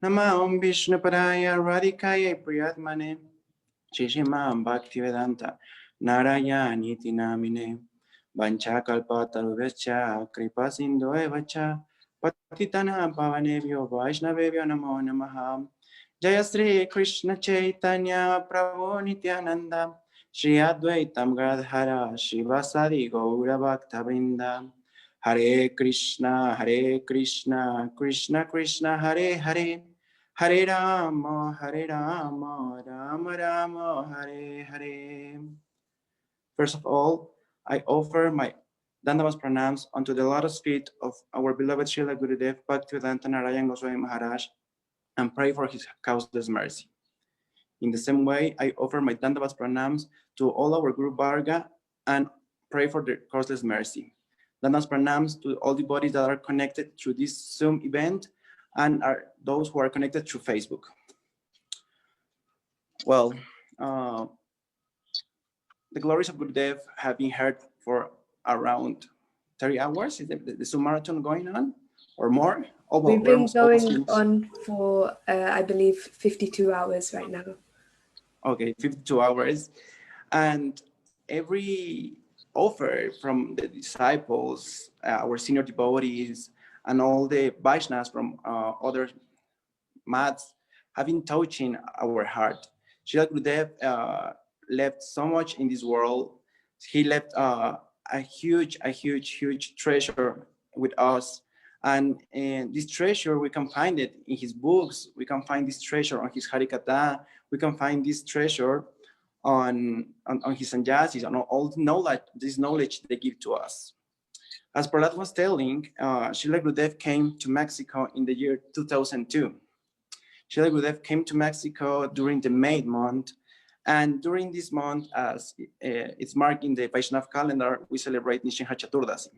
Nama Om Vishnu Padaya Radhikaya Priyatmane Sriman Bhaktivedanta Narayani Tinamine Vanchakalpa Taruvescha Kripa Sindhu Evacha Patitana Pavanebhyo Vaishnavebhyo Namo Namaha Jaya Sri Krishna Chaitanya Prabhu Nityananda Shri Advaitam Gadhara Shivasadi Gaura Bhakta Vrinda Hare Krishna Krishna Krishna Hare Hare Hare Rama Rama Rama Hare Hare. First of all, I offer my Dandamas pranams unto the lotus feet of our beloved Srila Gurudeva Bhaktivedanta Narayan Goswami Maharaj and pray for his causeless mercy. In the same way, I offer my Dandamas pranams to all our Guru Varga and pray for their causeless mercy. Dandamas pranams to all the bodies that are connected through this Zoom event and are those who are connected through Facebook. Well, the glories of Gurudev have been heard for around 30 hours. Is the Zoom marathon going on or more? Oh, well, we've been going on for, I believe, 52 hours right now. Okay, 52 hours. And every offer from the disciples, our senior devotees, and all the Vaishnavas from other mats have been touching our heart. Srila Gurudev left so much in this world. He left a huge treasure with us. And this treasure, we can find it in his books. We can find this treasure on his Harikatha. We can find this treasure on his sanyasis, on all the knowledge, this knowledge they give to us. As Prahlad was telling, Srila Gurudev came to Mexico in the year 2002. Srila Gurudev came to Mexico during the May month. And during this month, as it's marked in the Vaishnav calendar, we celebrate Nishinha Chaturdasi.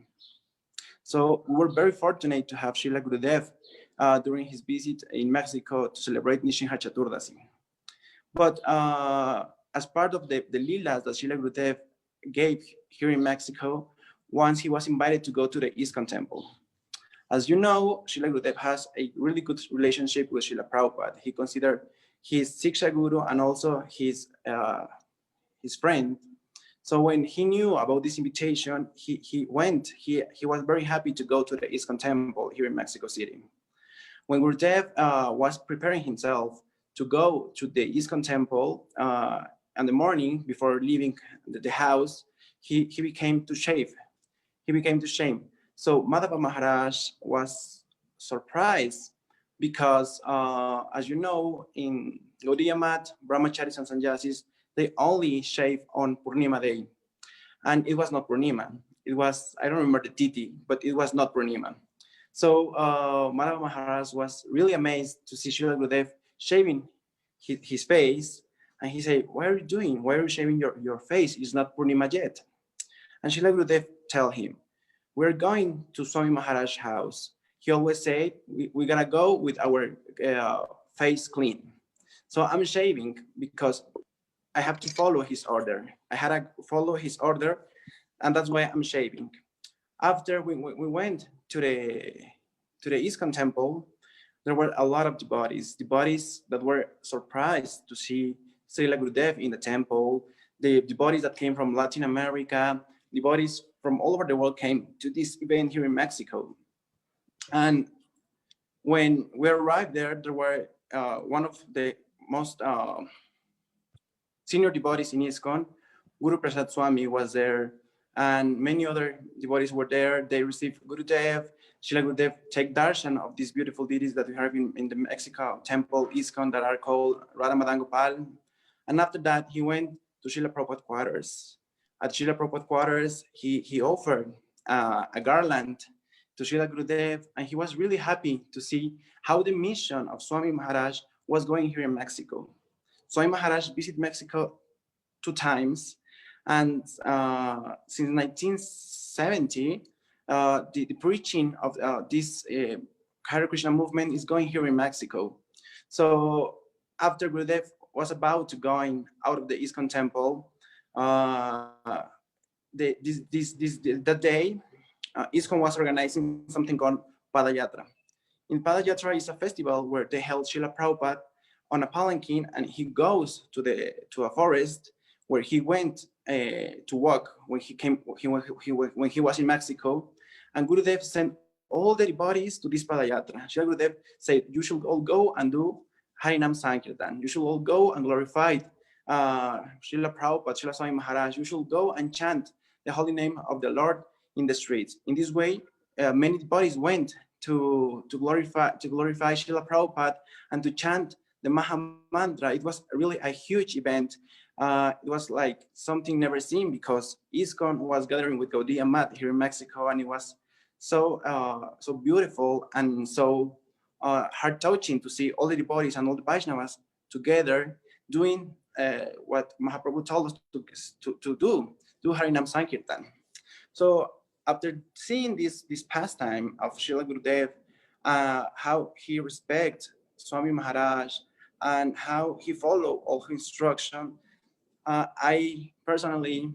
So we were very fortunate to have Srila Gurudev during his visit in Mexico to celebrate Nishinha Chaturdasi. But as part of the Leelas that Srila Gurudev gave here in Mexico, once he was invited to go to the ISKCON temple. As you know, Srila Gurudev has a really good relationship with Srila Prabhupada. He considered his Siksha Guru and also his friend. So when he knew about this invitation, he went. He was very happy to go to the ISKCON temple here in Mexico City. When Gurudev was preparing himself to go to the ISKCON temple in the morning before leaving the house, he became to shave. He became to shame. So Madhava Maharaj was surprised because, as you know, in Gaudiya Math, Brahmacharis and Sannyasis, they only shave on Purnima day. And it was not Purnima. It was, I don't remember the Titi, but it was not Purnima. So Madhava Maharaj was really amazed to see Srila Gurudev shaving his face. And he said, "What are you doing? Why are you shaving your face? It's not Purnima yet." And Srila Gurudev tell him, "We're going to Swami Maharaj's house." He always said, we're gonna go with our face clean. So I'm shaving because I have to follow his order. I had to follow his order, and that's why I'm shaving. After we went to the ISKCON temple, there were a lot of devotees that were surprised to see Srila Gurudev in the temple, the devotees that came from Latin America, devotees from all over the world came to this event here in Mexico. And when we arrived there, there were one of the most senior devotees in ISKCON, Guru Prasad Swami was there, and many other devotees were there. They received Gurudev. Srila Gurudev take darshan of these beautiful deities that we have in the Mexico temple, ISKCON, that are called Radha Madan Gopal. And after that, he went to Srila Prabhupada quarters. At Srila Prabhupada quarters, he offered a garland to Srila Gurudev, and he was really happy to see how the mission of Swami Maharaj was going here in Mexico. Swami Maharaj visited Mexico 2 times, and since 1970, the preaching of this Hare Krishna movement is going here in Mexico. So after Gurudev was about to going out of the ISKCON temple, that day, ISKCON was organizing something called Padayatra. In Padayatra is a festival where they held Srila Prabhupada on a palanquin, and he goes to a forest where he went to walk when he was in Mexico, and Gurudev sent all the devotees to this Padayatra. Srila Gurudev said, "You should all go and do Harinam Sankirtan. You should all go and glorify Srila Prabhupada, Srila Swami Maharaj. You should go and chant the holy name of the Lord in the streets." In this way, many devotees went to glorify Srila Prabhupada and to chant the Maha Mantra. It was really a huge event. It was like something never seen, because ISKCON was gathering with Gaudiya Math here in Mexico, and it was so beautiful and so heart-touching to see all the devotees and all the Vaishnavas together doing what Mahaprabhu told us to do Harinam Sankirtan. So after seeing this pastime of Srila Gurudev, how he respects Swami Maharaj and how he followed all his instruction, I personally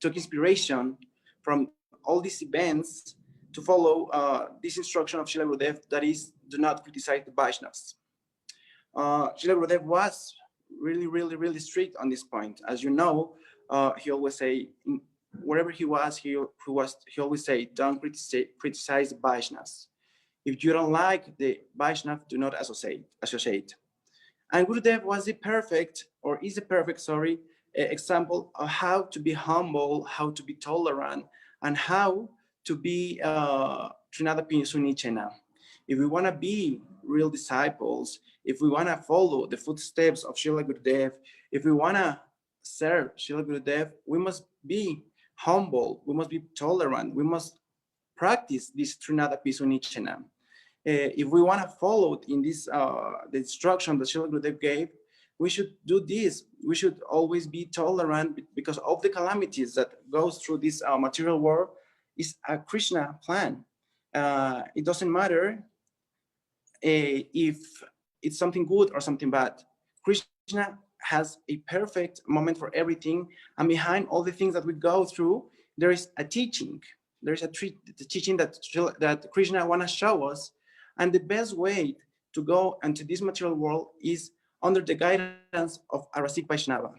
took inspiration from all these events to follow this instruction of Srila Gurudev, that is, do not criticize the Vaishnavas. Srila Gurudev was really strict on this point. As you know, he always say, wherever he was, he always say, don't criticize the Vaishnavas. If you don't like the Vaishnav, do not associate. And Gurudev was is a perfect example of how to be humble, how to be tolerant, and how to be Trinadapi Sunichena. If we want to be real disciples, if we want to follow the footsteps of Srila Gurudev, if we want to serve Srila Gurudev, we must be humble, we must be tolerant, we must practice this Trinadapi Sunichena. If we want to follow in this the instruction that Srila Gurudev gave, we should do this. We should always be tolerant, because of the calamities that goes through this material world is a Krishna plan. It doesn't matter if it's something good or something bad. Krishna has a perfect moment for everything, and behind all the things that we go through, there is a teaching. There's the teaching that Krishna wants to show us, and the best way to go into this material world is under the guidance of a Rasik Vaishnava.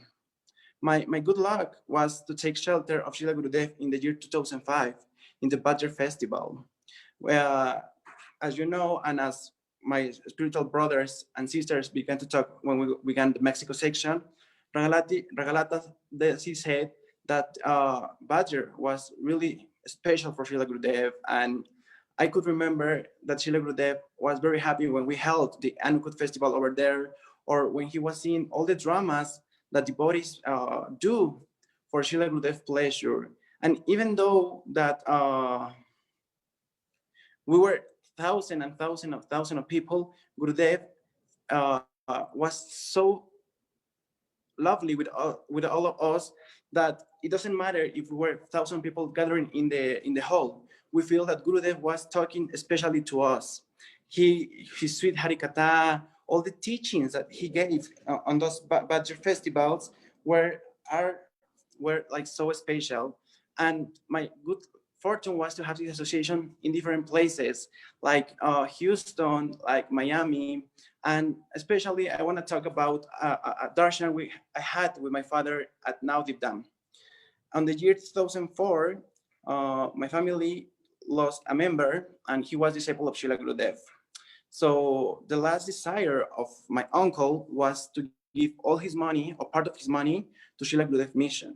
My good luck was to take shelter of Srila Gurudev in the year 2005 in the Badger Festival, where, as you know, and as my spiritual brothers and sisters began to talk when we began the Mexico section, Ragalata, she said that Badger was really special for Srila Gurudev, and I could remember that Srila Gurudev was very happy when we held the Anukut festival over there, or when he was seeing all the dramas that devotees do for Srila Gurudev's pleasure. And even though that we were thousands and thousands of people, Gurudev was so lovely with all of us that it doesn't matter if we were 1,000 people gathering in the hall. We feel that Gurudev was talking especially to us. His sweet Harikatha, all the teachings that he gave on those Badger festivals were like so special. And my good fortune was to have this association in different places, like Houston, like Miami, and especially I want to talk about a darshan I had with my father at Navadvip Dam. On the year 2004, my family lost a member, and he was disciple of Srila Gurudev. So the last desire of my uncle was to give all his money, or part of his money, to Srila Gurudev mission.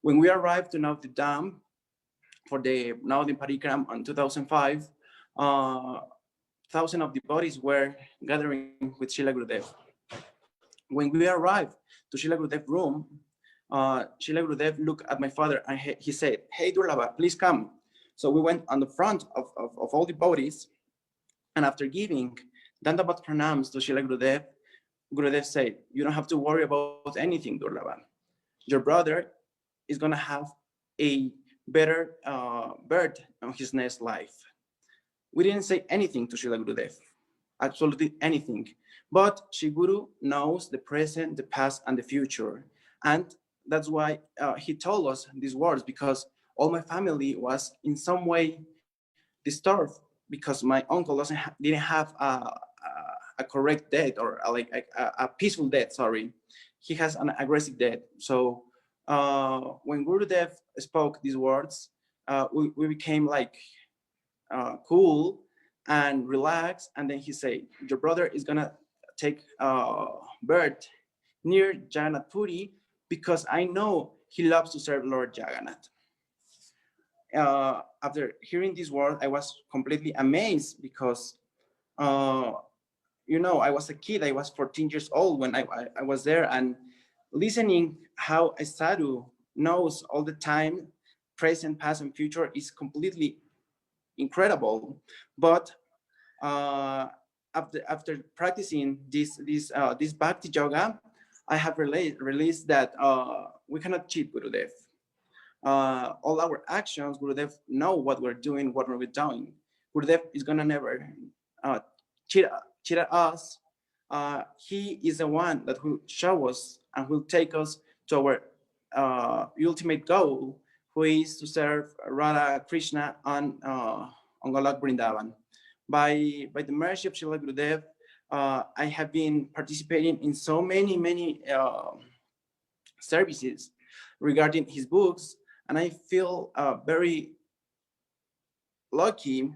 When we arrived to Navadvip Dam for the Navadvip Parikram in 2005, thousands of devotees were gathering with Srila Gurudev. When we arrived to Srila Gurudev's room, Srila Gurudev looked at my father and he said, "Hey Durlava, please come." So we went on the front of all the devotees, and after giving Dandavat Pranams to Srila Gurudev, Gurudev said, "You don't have to worry about anything, Durlava. Your brother is gonna have a better birth on his next life." We didn't say anything to Srila Gurudev, absolutely anything. But Shri Guru knows the present, the past, and the future. And that's why he told us these words, because all my family was in some way disturbed because my uncle didn't have a correct death, or a peaceful death. Sorry, he has an aggressive death. So when Gurudev spoke these words, we became like cool and relaxed. And then he said, your brother is gonna take birth near Jagannath Puri, because I know he loves to serve Lord Jagannath. After hearing this word, I was completely amazed, because I was a kid. I was 14 years old when I was there, and listening how a sadhu knows all the time, present, past, and future, is completely incredible. But after practicing this bhakti yoga, I have realized that we cannot cheat Gurudev. All our actions, Gurudev know what we're doing, what we're doing. Gurudev is gonna never cheat us. He is the one that will show us and will take us to our ultimate goal, who is to serve Radha Krishna on Golok Vrindavan. By the mercy of Srila Gurudev, I have been participating in so many services regarding his books, and I feel very lucky.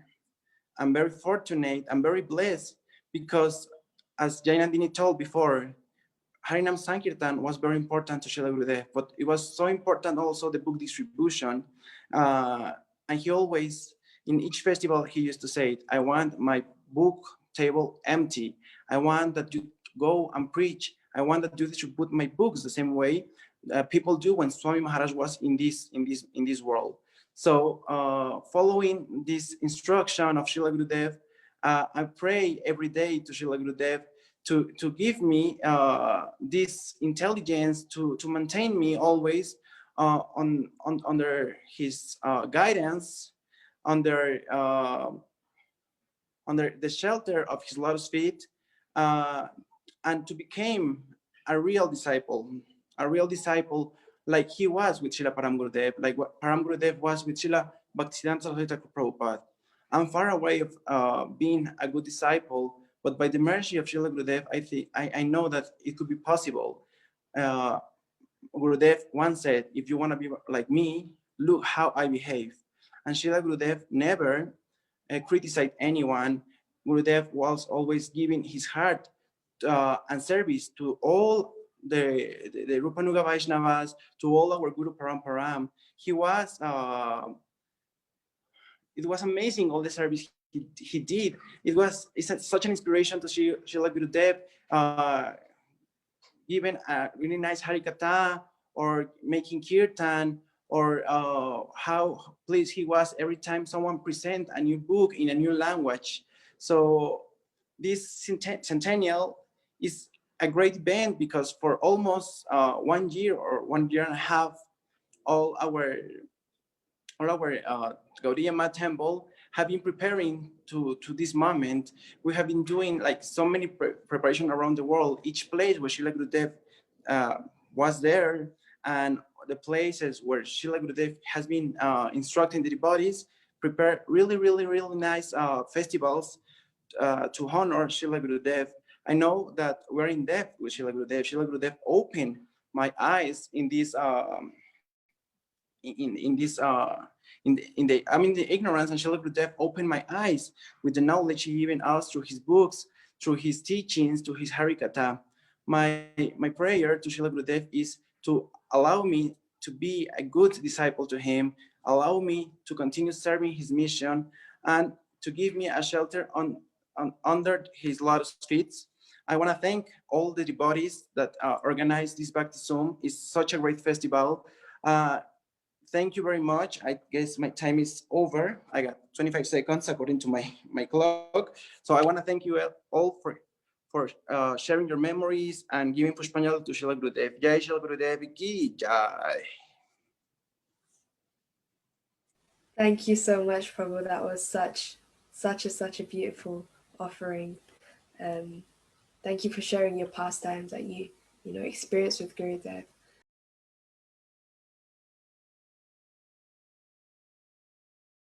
I'm very fortunate. I'm very blessed, because, as Jainandini told before, Harinam Sankirtan was very important to Srila Gurudev, but it was so important also the book distribution. And he always, in each festival, he used to say, I want my book table empty. I want that you go and preach. I want that you distribute my books the same way people do when Swami Maharaj was in this world. So following this instruction of Srila Gurudev, I pray every day to Srila Gurudev to give me this intelligence to maintain me always under his guidance, under the shelter of his lotus feet, and to become a real disciple like he was with Srila Param Gurudev, like what Param Gurudev was with Srila Bhaktisiddhanta Saraswati Thakur Prabhupada. I'm far away of being a good disciple, but by the mercy of Srila Gurudev, I know that it could be possible. Gurudev once said, if you want to be like me, look how I behave. And Srila Gurudev never criticized anyone. Gurudev was always giving his heart and service to all the Rupanuga Vaishnavas, to all our Guru Paramparam. It was amazing, all the service he did. It's such an inspiration to see Srila Gurudev giving a really nice Harikatha, or making kirtan, or how pleased he was every time someone present a new book in a new language. So this centennial is a great event, because for almost 1 year or 1.5 years, all our Gaudiya Math Temple have been preparing to this moment. We have been doing like so many preparation around the world, each place where Srila Gurudev was there, and the places where Srila Gurudev has been instructing the devotees, prepare really nice festivals to honor Srila Gurudev. I know that we're in depth with Srila Gurudev. Srila Gurudev opened my eyes in this the ignorance, and Srila Gurudev opened my eyes with the knowledge he given us through his books, through his teachings, through his Harikatha. My prayer to Srila Gurudev is to allow me to be a good disciple to him, allow me to continue serving his mission, and to give me a shelter under his lotus feet. I want to thank all the devotees that organized this Bhakti Zoom. It's such a great festival. Thank you very much. I guess my time is over. I got 25 seconds according to my clock. So I want to thank you all for sharing your memories and giving Pushpanjali to Srila Gurudev. Jai Srila Gurudev ki jai. Thank you so much, Prabhu. That was such a beautiful offering. Thank you for sharing your pastimes that you experienced with Gurudev.